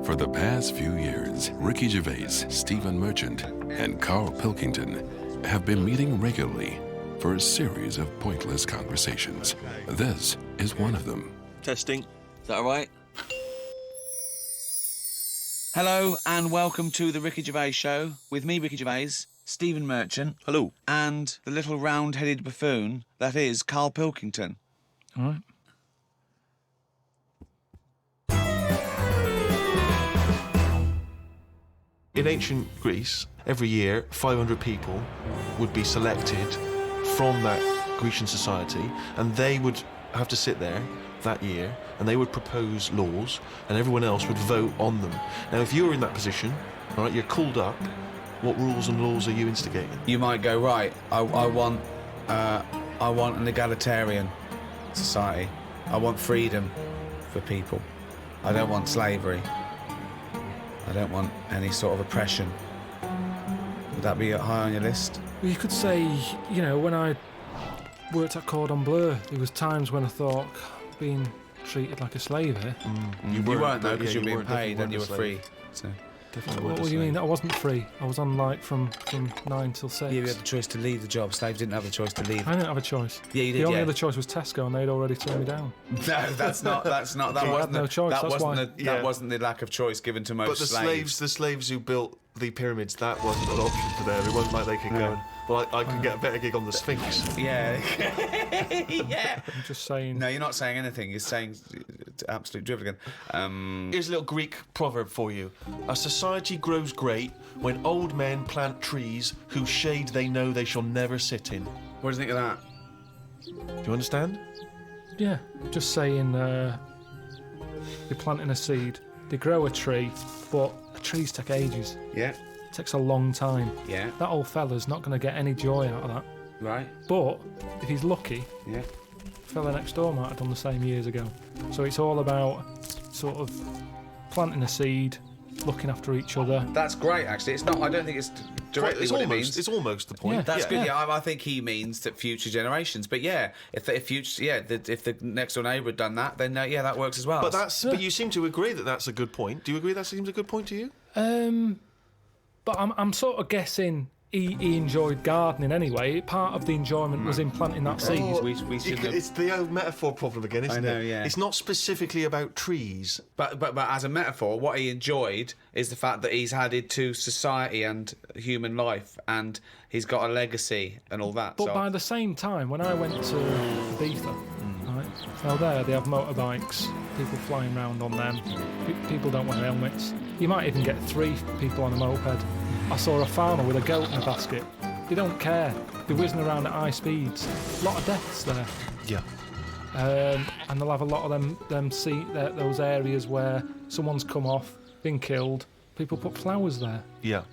For the past few years, Ricky Gervais, Stephen Merchant, and Carl Pilkington have been meeting regularly for a series of pointless conversations. This is one of them. Testing. Is that all right? Hello and welcome to the Ricky Gervais Show with me, Ricky Gervais, Stephen Merchant. Hello. And the little round-headed buffoon that is Carl Pilkington. All right. In ancient Greece, every year 500 people would be selected from that Grecian society, and they would have to sit there that year and they would propose laws and everyone else would vote on them. Now if you're in that position, all right, you're called up, what rules and laws are you instigating? You might go, right, I want an egalitarian society. I want freedom for people. I don't want slavery. I don't want any sort of oppression. Would that be high on your list? Well, you could say, you know, when I worked at Cordon Bleu, there was times when I thought being treated like a slave here. You weren't though, because yeah, you were being weren't, paid and definitely you were free. weren't So. Definitely What weren't a do you mean? slave. I wasn't free. I was on like from 9 till 6. You had the choice to leave the job. Slaves didn't have the choice to leave. I didn't have a choice. Yeah, you did. The only yeah. other choice was Tesco, and they'd already turned me down. No, that's not. That So I wasn't. had no choice, That that's wasn't. why. That wasn't the lack of choice given to most But the slaves who built the pyramids, that wasn't an option for them. It wasn't like they could go and, well, I could get a better gig on the Sphinx. Yeah. Yeah. I'm just saying. No, you're not saying anything. You're saying absolute drivel again. Here's a little Greek proverb for you. A society grows great when old men plant trees whose shade they know they shall never sit in. What do you think of that? Do you understand? Yeah, just saying. You're planting a seed. They grow a tree, but trees take ages. Yeah. It takes a long time. Yeah. That old fella's not going to get any joy out of that. Right. But if he's lucky, Yeah. the fella next door might have done the same years ago. So it's all about sort of planting a seed, looking after each other. That's great. Actually, it's not. I don't think it's directly It's what almost, it means. it's almost the point. Yeah. That's good. Yeah. Yeah, I think he means that future generations. But yeah, if the next door neighbour had done that, then yeah, that works as well. But you seem to agree that that's a good point. Do you agree that seems a good point to you? But I'm sort of guessing he enjoyed gardening anyway. Part of the enjoyment was in planting that seed. we should have- It's the old metaphor problem again, isn't know, it? yeah. It's not specifically about trees. But as a metaphor, what he enjoyed is the fact that he's added to society and human life, and he's got a legacy and all that. But so. by the same time, when I went to Ibiza, right, now there they have motorbikes, people flying around on them, people don't wear helmets. You might even get 3 people on a moped. I saw a farmer with a goat in a basket. They don't care. They're whizzing around at high speeds. A lot of deaths there. Yeah. And they'll have a lot of those areas where someone's come off, been killed. People put flowers there. Yeah.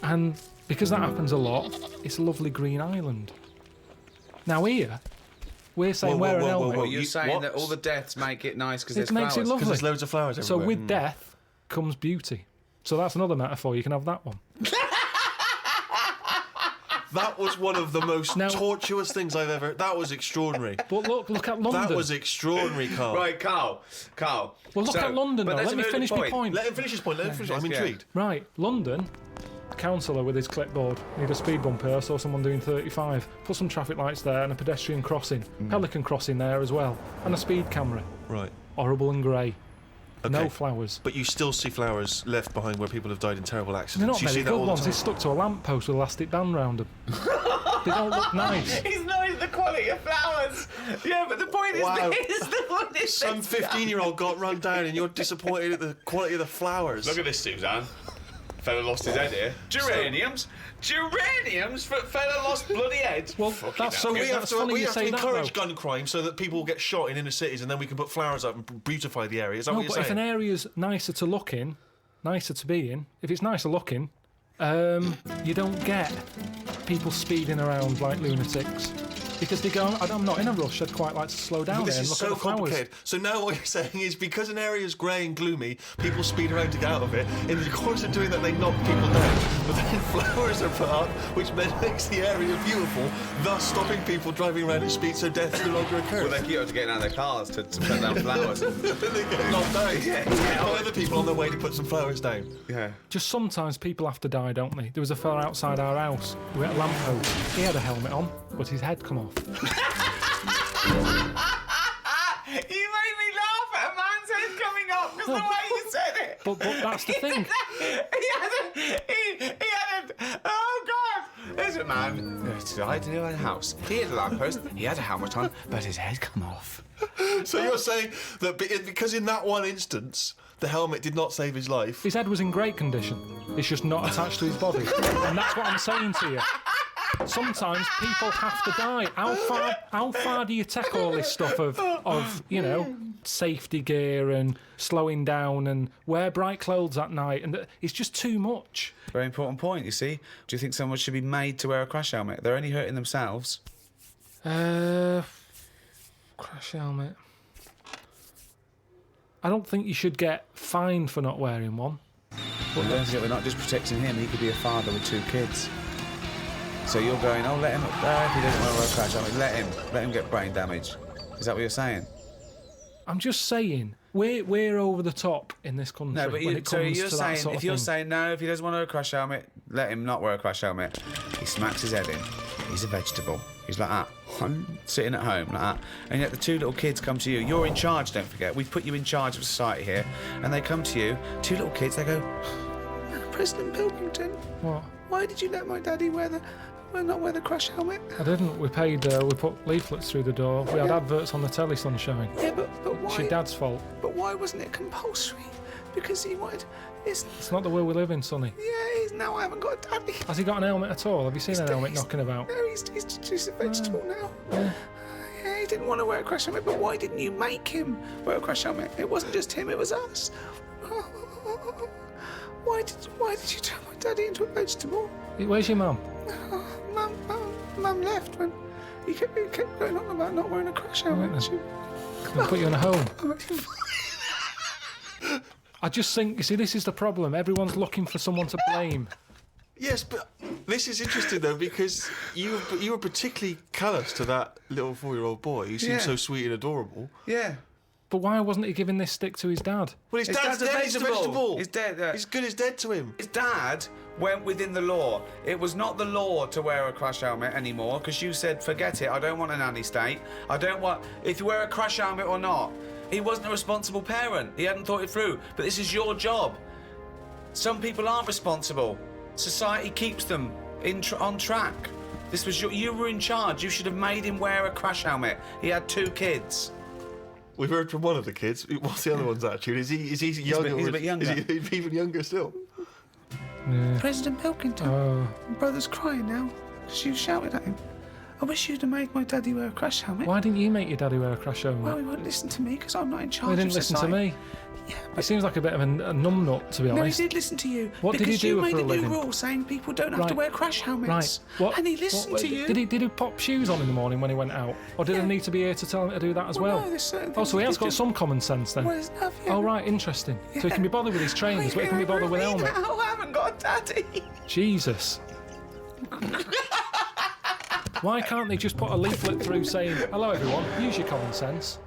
And because that happens a lot, it's a lovely green island. Now here, we're saying wear an helmet. Well, you're saying what? that all the deaths make it nice because It there's makes it flowers. lovely. Because there's loads of flowers So everywhere. with death comes beauty. So that's another metaphor. You can have that one. That was one of the most Now- tortuous things I've ever... That was extraordinary. But look at London. That was extraordinary, Carl. Right, Carl. Well, look at London, but though. there's Let me another finish my point. Let him finish his point. I'm yeah. intrigued. Right, London, a councillor with his clipboard, need a speed bump here, I saw someone doing 35. Put some traffic lights there and a pedestrian crossing. Pelican crossing there as well. And a speed camera. Right. Horrible and grey. Okay. No flowers. But you still see flowers left behind where people have died in terrible They're accidents. not You see very that good all the ones. time. They're stuck to a lamppost with elastic band round them. They don't look nice. He's knowing the quality of flowers. Yeah, but the point is Wow. this. The point is Some this. 15-year-old got run down and you're disappointed at the quality of the flowers. Look at this, Suzanne. Fella lost his head here. Geraniums. Geraniums? Fella lost bloody head. Well, Fucking that's hell. so We have funny to you say that, encourage though. gun crime so that people will get shot in inner cities and then we can put flowers up and beautify the area. Is that No, what you're but if an saying? area's nicer to look in, nicer to be in, if it's nicer looking, you don't get people speeding around like lunatics. Because they go, I'm not in a rush, I'd quite like to slow down This here and is look so at the flowers. complicated. So now what you're saying is because an area is grey and gloomy, people speed around to get out of it. In the course of doing that, they knock people down. But then flowers are put up, which then makes the area beautiful, thus stopping people driving around at speed so death no longer occurs. Well, they keep on getting out of their cars to put down flowers. Then they get knocked down. Yeah. By other people on their way to put some flowers down. Yeah. Just sometimes people have to die, don't they? There was a fella outside our house. We were at a lamppost. He had a helmet on, but his head come off. You made me laugh at a man's head coming off because the way you said it. But that's the thing. he had a, oh God! There's a man outside in a house. He had a lamppost, he had a helmet on, but his head come off. So you're saying that because in that one instance, the helmet did not save his life. His head was in great condition. It's just not attached to his body. And that's what I'm saying to you. Sometimes people have to die. How far do you take all this stuff of you know, safety gear and slowing down and wear bright clothes at night? And it's just too much. Very important point, you see. Do you think someone should be made to wear a crash helmet? They're only hurting themselves. Crash helmet. I don't think you should get fined for not wearing one. But we're not just protecting him, he could be a father with 2 kids. So you're going, oh, let him up there if he doesn't want to wear a crash helmet. Let him get brain damage. Is that what you're saying? I'm just saying, we're over the top in this country. No, but when it comes you're to that saying, sort of if you're thing. saying no, if he doesn't want to wear a crash helmet, let him not wear a crash helmet. He smacks his head in. He's a vegetable. He's like that. I'm sitting at home like that. And yet the 2 little kids come to you. You're in charge, don't forget. We've put you in charge of society here. And they come to you, 2 little kids, they go, President Pilkington, What? why did you let my daddy not wear the crash helmet? I didn't. We paid. We put leaflets through the door. We had adverts on the telly, sunshine. Yeah, but why? It's your dad's fault. But why wasn't it compulsory? Because he wanted. It's not the world we live in, Sonny. Yeah, now I haven't got a daddy. Has he got an helmet at all? Have you seen an helmet knocking about? No, he's a vegetable now. Yeah. Yeah, he didn't want to wear a crash helmet, but why didn't you make him wear a crash helmet? It wasn't just him, it was us. Why did you turn my daddy into a vegetable? Where's your mum? Mum left when he kept going on about not wearing a crash helmet. They'll put you in a home. I just think, you see, this is the problem. Everyone's looking for someone to blame. Yes, but this is interesting though because you were particularly callous to that little 4-year-old boy who seemed so sweet and adorable. Yeah. But why wasn't he giving this stick to his dad? Well, his dad's dead. He's a vegetable. He's dead. He's good as dead to him. His dad went within the law. It was not the law to wear a crash helmet anymore because you said, forget it, I don't want a nanny state. I don't want... If you wear a crash helmet or not. He wasn't a responsible parent. He hadn't thought it through. But this is your job. Some people aren't responsible. Society keeps them on track. This was you were in charge. You should have made him wear a crash helmet. He had 2 kids. We've heard from one of the kids. What's the other one's attitude? Is he younger? He's a bit younger. Is he even younger still? Yeah. President Pilkington, my brother's crying now because you shouted at him. I wish you'd have made my daddy wear a crash helmet. Why didn't you make your daddy wear a crash helmet? Well, he won't listen to me because I'm not in charge. He didn't listen to me. Yeah, He seems like a bit of a numbnut, to be no, he honest. did listen to you. What did he because do you for made a a new living? rule saying people don't have to wear crash helmets. Right. What? And he listened to you. Did he pop shoes on in the morning when he went out? Or did I need to be here to tell him to do that as well? No, there's certain Oh, things so he you has could got do. some common sense then? Well, there's enough, yeah. Oh, right, interesting. So he can be bothered with his trainers, but he can be bothered with helmet. I haven't got a daddy. Jesus. Why can't they just put a leaflet through saying, hello everyone, use your common sense?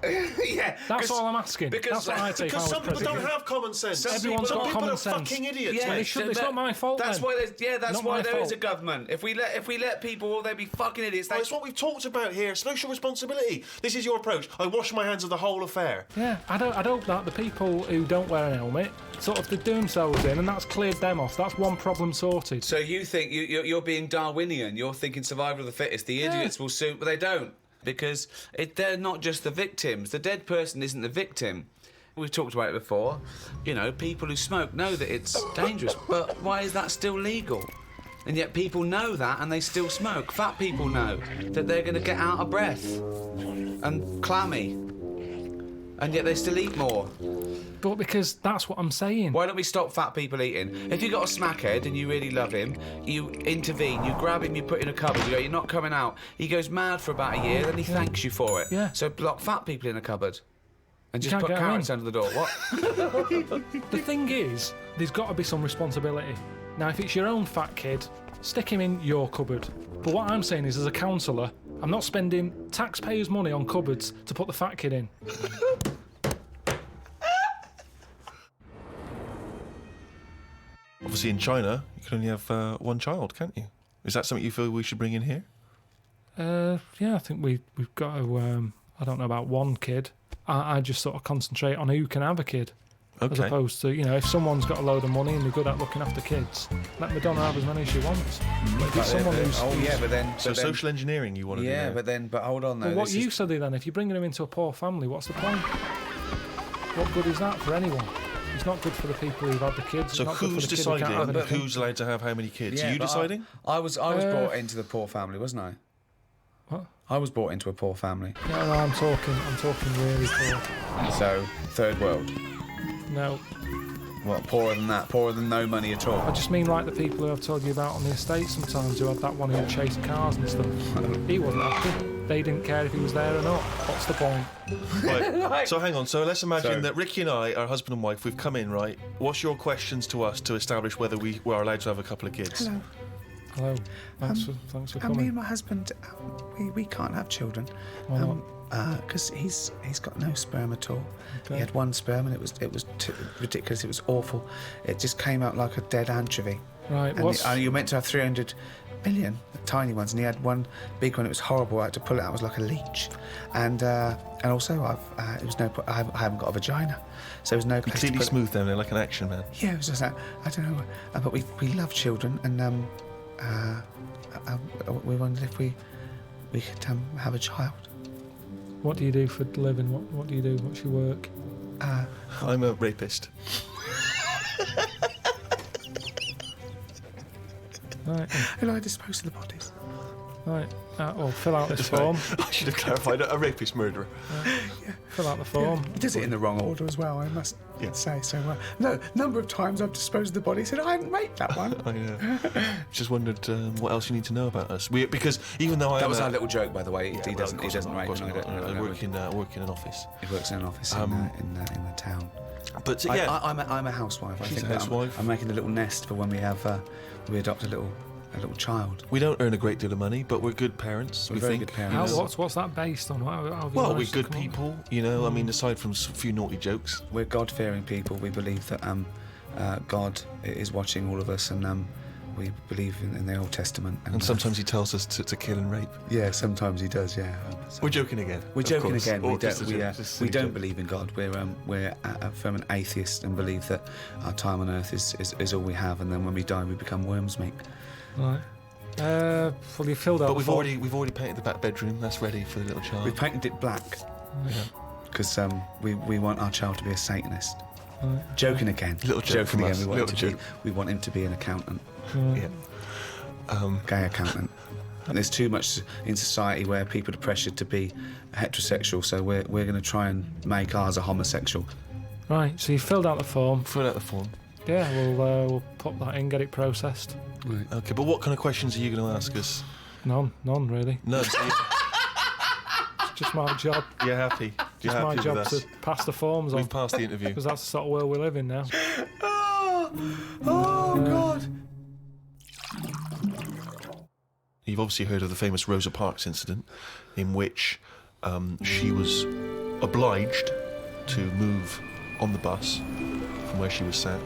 Yeah. That's all I'm asking. because- That's what I take Because if I some was people president. don't have common sense. Some Everyone's Some got people common are sense. fucking idiots, Yeah, mate. It's not my fault That's then. why that's Not why my there is fault. a government. If we let people, they'd be fucking idiots. Well, it's what we've talked about here. Social responsibility. This is your approach. I wash my hands of the whole affair. Yeah, I don't that the people who don't wear an helmet sort of they do themselves in, and that's cleared them off. That's one problem sorted. So you think you're being Darwinian? You're thinking survival of the fittest. The idiots will soon, but they don't because they're not just the victims. The dead person isn't the victim. We've talked about it before. You know, people who smoke know that it's dangerous, but why is that still legal? And yet people know that and they still smoke. Fat people know that they're going to get out of breath and clammy. And yet they still eat more. But because that's what I'm saying. Why don't we stop fat people eating? If you've got a smackhead and you really love him, you intervene, you grab him, you put him in a cupboard, you go, you're not coming out. He goes mad for about a year, then he thanks you for it. Yeah. So lock fat people in a cupboard. And just can't put get 'em carrots in. under the door. What? The thing is, there's got to be some responsibility. Now, if it's your own fat kid, stick him in your cupboard. But what I'm saying is, as a counsellor, I'm not spending taxpayers' money on cupboards to put the fat kid in. Obviously, in China, you can only have one child, can't you? Is that something you feel we should bring in here? Yeah, I think we've got to. I don't know about one kid. I just sort of concentrate on who can have a kid. As Okay. opposed to, if someone's got a load of money and they're good at looking after kids, let Madonna have as many as she wants. But if it's someone who's... but then... So social engineering you want to do Yeah, there. but hold on though. Well, what this use are they then? If you're bringing them into a poor family, what's the point? What good is that for anyone? It's not good for the people who've had the kids. So it's not good who's for the kid who can't have deciding anything. who's allowed to have how many kids? Yeah, Are you but deciding? I was brought into the poor family, wasn't I? What? I was brought into a poor family. No, I'm talking really poor. So, third world. No, What, poorer than that? Poorer than no money at all? I just mean like the people who I've told you about on the estate sometimes, who had that one who chased cars and stuff. He wasn't happy. They didn't care if he was there or not. What's the point? Right. So hang on. So let's imagine So- that Ricky and I are husband and wife. We've come in, right? What's your questions to us to establish whether we are allowed to have a couple of kids? Hello. Thanks for Me and coming. my husband, we can't have children. Why not? Because he's got no sperm at all. Okay. He had one sperm and it was ridiculous. It was awful. It just came out like a dead anchovy. Right, And you're meant to have 300 million tiny ones, and he had one big one. It was horrible. I had to pull it out. It was like a leech. And also, it was no. I haven't got a vagina, so there was no place to Completely put it. smooth down there, like an action man. Yeah, it was just that. I don't know. But we love children, and we wondered if we could have a child. What do you do for a living? What do you do? What's your work? I'm a rapist. Right, And I dispose of the bodies. right. Well, fill out this form. I should have clarified. A rapist murderer. Fill out the form. He does it in the wrong order as well, I must say. So, no, number of times I've disposed of the body. He said, I hadn't raped that one. I just wondered what else you need to know about us. Because even though That was our little joke, by the way. He doesn't rape. I I work in an office. He works in an office in the town. But yeah, I'm a housewife. I She's think a that housewife. I'm making a little nest for when we have we adopt a little child. we don't earn a great deal of money, but we're good parents. We're we very think. good parents. How, what's that based on? How have you Well, we're managed to good come up people, you know. I mean, aside from a few naughty jokes. We're God-fearing people. We believe that God is watching all of us, and we believe in the Old Testament. And sometimes he tells us to kill and rape. yeah, sometimes he does. Yeah, We're joking again. We're of joking course. again. Or We just don't. a We, joke, just a we silly don't joke. believe in God. We're from an atheist and believe that our time on earth is all we have, and then when we die, we become worms' meat. Right. Well, you filled out. But the we've form. already painted the back bedroom. That's ready for the little child. We painted it black Yeah. because we want our child to be a Satanist. Right. Joking again. Little joke from us. Little We want him to be an accountant, Right. Yeah. gay accountant. And there's too much in society where people are pressured to be heterosexual, so we're going to try and make ours a homosexual. Right. So you filled out the form. Fill out the form. Yeah. We'll pop that in, get it processed. Right. Okay, but what kind of questions are you going to ask us? None really. No, so It's just my job. you're happy. You're It's my happy with job us. to pass the forms on, We've passed the interview. because that's the sort of world we live in now. Oh God! You've obviously heard of the famous Rosa Parks incident, in which she was obliged to move on the bus from where she was sat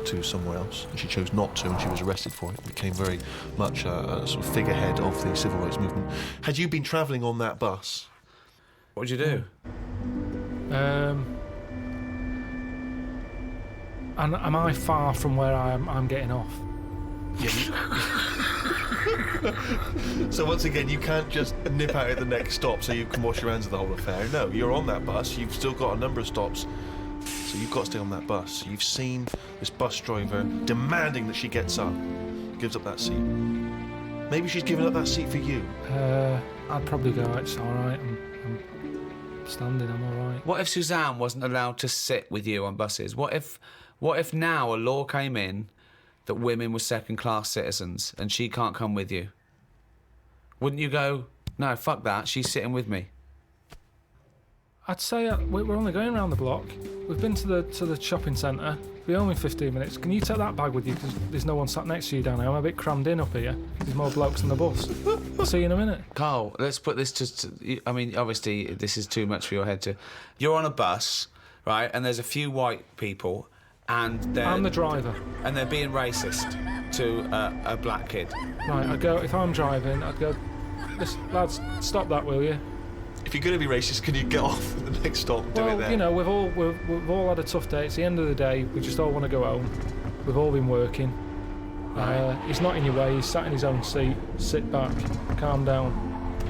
to somewhere else, and she chose not to, and she was arrested for it. Became very much a sort of figurehead of the civil rights movement. Had you been travelling on that bus? What would you do? And am I far from where I'm getting off? So once again, you can't just nip out at the next stop so you can wash your hands of the whole affair. No, you're on that bus. You've still got a number of stops, so you've got to stay on that bus. You've seen this bus driver demanding that she gets up, gives up that seat. Maybe she's given up that seat for you. I'd probably go, it's all right. I'm standing, I'm all right. What if Suzanne wasn't allowed to sit with you on buses? What if now a law came in that women were second-class citizens and she can't come with you? Wouldn't you go, no, fuck that, she's sitting with me? I'd say we're only going around the block. We've been to the shopping centre. We're only 15 minutes. Can you take that bag with you? Because there's no one sat next to you down here. I'm a bit crammed in up here. There's more blokes on the bus. I'll see you in a minute. Carl, let's put this to... I mean, obviously, this is too much for your head to... You're on a bus, right, and there's a few white people, and they're... I'm the driver. And they're being racist to a black kid. Right, I'd go... If I'm driving, I'd go... Listen, lads, stop that, will you? If you're going to be racist, can you get off at the next stop and do it there? Well, you know, we've all had a tough day. It's the end of the day. We just all want to go home. We've all been working. He's not in your way. He's sat in his own seat. Sit back. Calm down.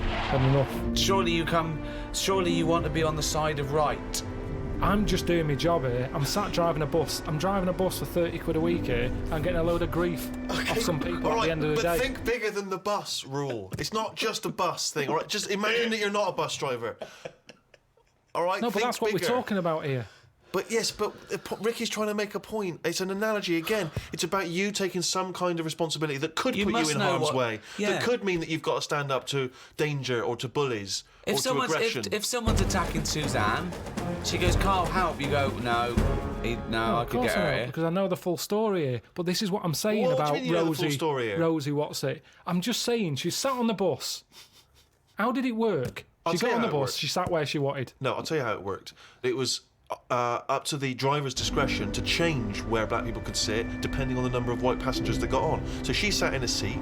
Had enough. Surely you want to be on the side of right. I'm just doing my job here. I'm sat driving a bus. I'm driving a bus for 30 quid a week here. I'm getting a load of grief off some people at the end of the day. But think bigger than the bus rule. It's not just a bus thing, all right? Just imagine that you're not a bus driver. All right? No, but that's what we're talking about here. But yes, but Ricky's trying to make a point. It's an analogy again. It's about you taking some kind of responsibility that could put you in harm's way. Yeah. That could mean that you've got to stand up to danger or to bullies or to aggression. If someone's attacking Suzanne, she goes, "Carl, help!" You go, "No, I could get her here." Because I know the full story here. But this is what I'm saying about Rosie. Know the full story here? Rosie, what's it? I'm just saying she's sat on the bus. How did it work? She got on the bus. She sat where she wanted. No, I'll tell you how it worked. It was up to the driver's discretion to change where black people could sit depending on the number of white passengers that got on. So she sat in a seat,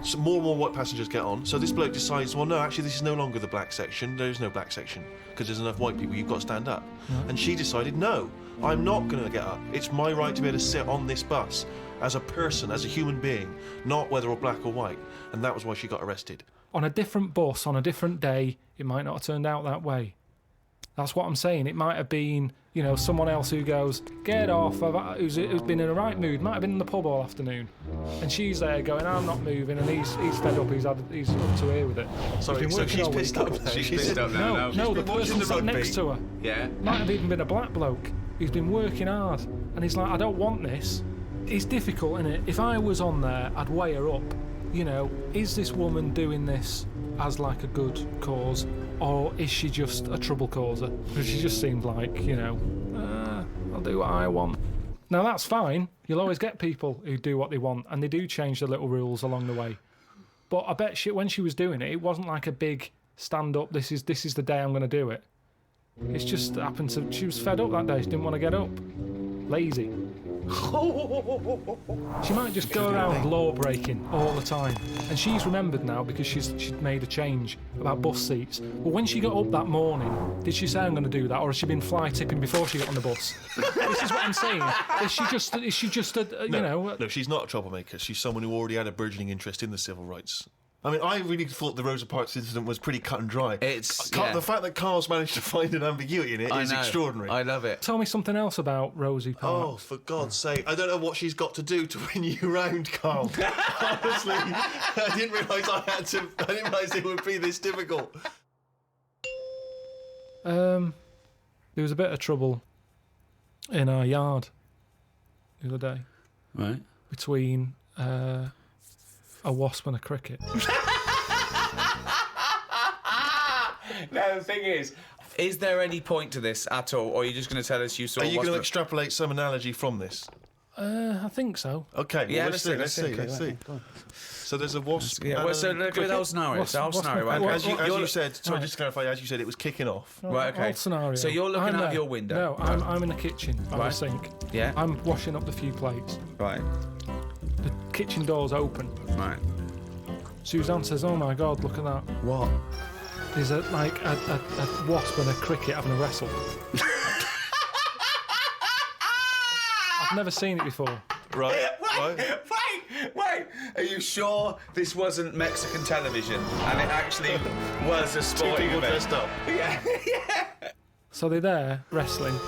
so more and more white passengers get on, so this bloke decides, well no, actually this is no longer the black section, there is no black section because there's enough white people, you've got to stand up. And she decided, no, I'm not going to get up. It's my right to be able to sit on this bus as a person, as a human being, not whether or black or white. And that was why she got arrested. On a different bus, on a different day, it might not have turned out that way. That's what I'm saying. It might have been, someone else who goes, get off, who's been in a right mood, might have been in the pub all afternoon. And she's there going, I'm not moving, and he's fed up, he's up to here with it. Sorry, so she's pissed up now? She's pissed up now. No, the person sat next to her. Yeah. Might have even been a black bloke who's been working hard. And he's like, I don't want this. It's difficult, isn't it? If I was on there, I'd weigh her up. Is this woman doing this as like a good cause, or is she just a trouble causer? Because she just seemed like, I'll do what I want. Now that's fine. You'll always get people who do what they want, and they do change the little rules along the way. But I bet when she was doing it, it wasn't like a big stand up. This is the day I'm going to do it. It's just happened to. She was fed up that day. She didn't want to get up. Lazy. She might just go around law breaking all the time, and she's remembered now because she'd made a change about bus seats. But when she got up that morning, did she say I'm going to do that, or has she been fly tipping before she got on the bus? This is what I'm saying. Is she just No, she's not a troublemaker. She's someone who already had a burgeoning interest in the civil rights. I mean, I really thought the Rosa Parks incident was pretty cut and dry. The fact that Carl's managed to find an ambiguity in it is extraordinary. I love it. Tell me something else about Rosie Parks. Oh, for God's sake. I don't know what she's got to do to win you round, Carl. Honestly, I didn't realise it would be this difficult. There was a bit of trouble in our yard the other day. Right. Between a wasp and a cricket. Now, the thing is there any point to this at all, or are you just going to tell us you saw... Are you going to extrapolate some analogy from this? I think so. Okay, yeah, well, let's see. So there's a wasp. Yeah, so look at the whole scenario. As you said, sorry, just to clarify, as you said, it was kicking off. Right, okay. Whole scenario. So you're looking out of your window. No, I'm in the kitchen by the sink. Yeah. I'm washing up the few plates. Right. The kitchen door's open. Right. Suzanne says, "Oh my God, look at that! What? There's a wasp and a cricket having a wrestle." I've never seen it before. Right. Wait! Are you sure this wasn't Mexican television and it actually was a sporting event? Dressed up. Yeah. So they're there wrestling,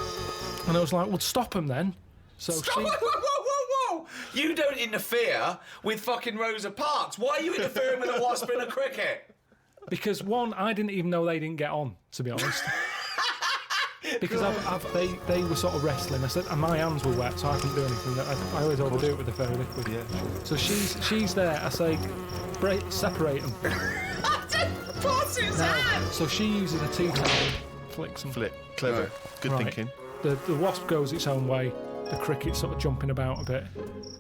and I was like, "Well, stop them then." So Whoa! You don't interfere with fucking Rosa Parks. Why are you interfering with a wasp and a cricket? Because one, I didn't even know they didn't get on, to be honest. because they were sort of wrestling. I said, and my hands were wet, so I couldn't do anything. I always overdo it with the fairy liquid. Yeah, sure. So she's there. I say, separate them. Now, so she uses a tea towel, flicks them. Clever. Right. Good Right. thinking. The wasp goes its own way. The cricket's sort of jumping about a bit.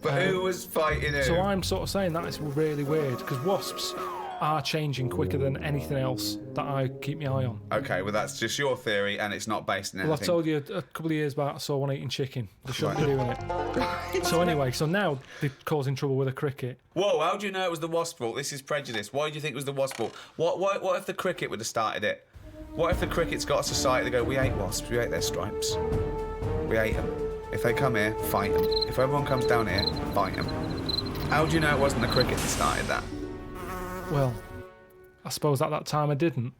But who was fighting who? So I'm sort of saying that is really weird because wasps are changing quicker than anything else that I keep my eye on. Okay, well that's just your theory, and it's not based on anything. Well, I told you a couple of years back I saw one eating chicken. They shouldn't be doing it. So anyway, so now they're causing trouble with a cricket. Whoa, how do you know it was the wasp fault? This is prejudice. Why do you think it was the wasp fault? What if the cricket would have started it? What if the cricket's got a society that go, we hate wasps, we hate their stripes. We hate them. If they come here, fight them. If everyone comes down here, fight them. How do you know it wasn't the cricket that started that? Well, I suppose at that time I didn't,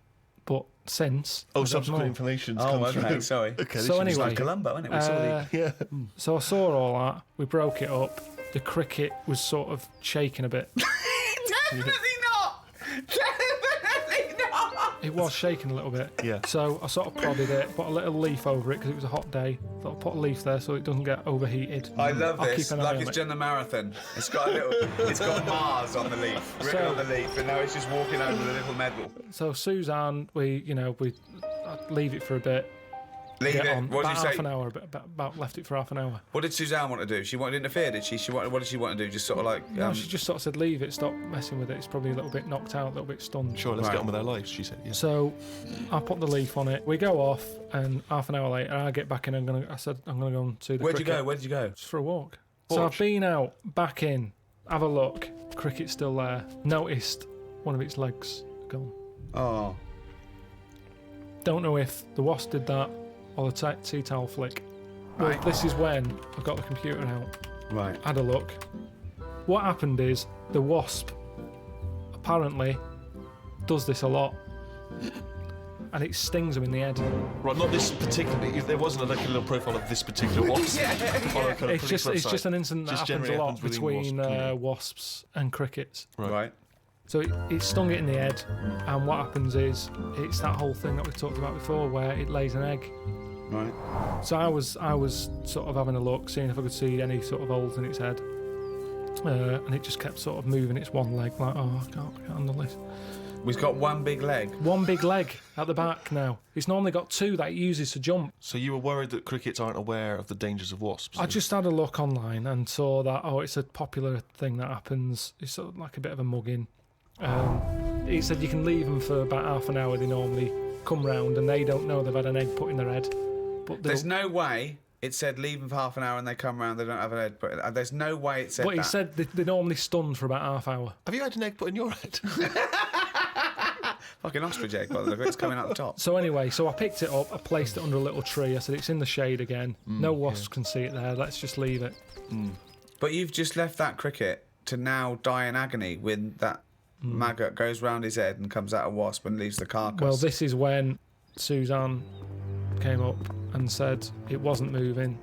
but since... Oh, I don't subsequent know. information's Oh, come okay, through. sorry. Okay, So this is anyway, Like Columbo, isn't it? We saw the... Yeah. So I saw all that, we broke it up, the cricket was sort of shaking a bit. Definitely not! Definitely not! It was shaking a little bit. Yeah. So I sort of prodded it, put a little leaf over it because it was a hot day. Thought I'd put a leaf there so it doesn't get overheated. I love I'll this. keep an eye Like on it's it. done the marathon. It's got a little. It's got Mars on the leaf, written So- on the leaf, and now it's just walking over the little medal. So Suzanne, I'd leave it for a bit. Leave Get it. on. What did About you half say? an hour, about left it for half an hour. What did Suzanne want to do? She wanted to interfere, did she? What did she want to do? Just sort of like. No, she just sort of said, leave it, stop messing with it. It's probably a little bit knocked out, a little bit stunned. Sure, let's Right. get on with our lives, she said. Yeah. So I put the leaf on it. We go off, and half an hour later, I get back in. I said, I'm going to go and see the Where'd you cricket. go? Where did you go? Just for a walk. So I've been out, back in, have a look. Cricket's still there. Noticed one of its legs gone. Oh. Don't know if the wasp did that or the tea towel flick. Well, Right. this is when I got the computer out. Right. Had a look. What happened is the wasp apparently does this a lot, and it stings them in the head. Right, not this particularly. There wasn't like a little profile of this particular wasp. On a kind of It's police just website. an incident that Just happens a generally lot happens within between wasp community. wasps and crickets. Right. So it stung it in the head, and what happens is it's that whole thing that we talked about before, where it lays an egg. Right. So I was sort of having a look, seeing if I could see any sort of holes in its head, and it just kept sort of moving its one leg, like, oh, I can't handle this. We've got one big leg. One big leg at the back now. It's normally got two that it uses to jump. So you were worried that crickets aren't aware of the dangers of wasps? I just had a look online and saw that, it's a popular thing that happens. It's sort of like a bit of a mugging. It said you can leave them for about half an hour. They normally come round and they don't know they've had an egg put in their head. But There's no way it said leave them for half an hour and they come round, they don't have an egg. But there's no way it said But that. it said they're normally stunned for about half hour. Have you had an egg put in your head? Fucking ostrich egg, by the look of it. It's coming out the top. So anyway, I picked it up, I placed it under a little tree. I said it's in the shade again. No wasps can see it there. Let's just leave it. But you've just left that cricket to now die in agony when that maggot goes round his head and comes out a wasp and leaves the carcass. Well, this is when Suzanne came up and said it wasn't moving.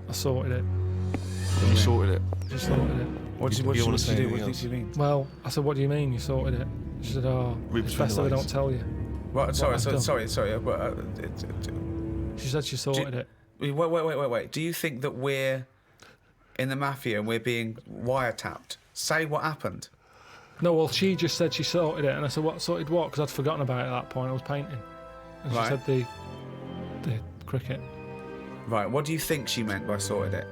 I sorted it. You sorted it. Just sorted it. What did You you wanna do? say What anything did you mean? Well, I said, what do you mean you sorted it? She said, Read it's between best the that I lines. don't tell you. What, sorry. I've done. Wait. She said she sorted it. Wait. Do you think that we're in the mafia and we're being wiretapped? Say what happened. No, well, she just said she sorted it, and I said, what, sorted what? Because I'd forgotten about it at that point, I was painting. And she Right. said the cricket. Right, what do you think she meant by sorted it?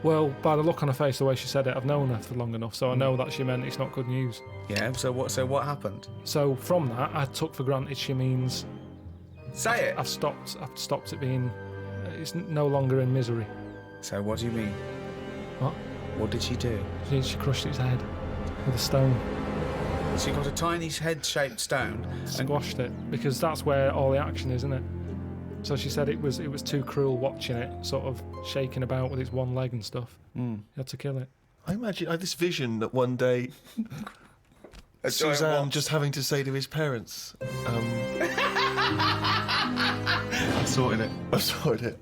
Well, by the look on her face, the way she said it, I've known her for long enough, so I know that she meant it's not good news. Yeah, so what happened? So from that, I took for granted she means Say it. I've stopped it being, it's no longer in misery. So what do you mean? What? What did she do? She crushed its head with a stone, She got a tiny head-shaped stone and squashed it, because that's where all the action is, isn't it? So she said it was too cruel watching it sort of shaking about with its one leg and stuff. You had to kill it. I imagine I had this vision that one day a giant Suzanne wasp. just having to say to his parents, I sorted it. I sorted it.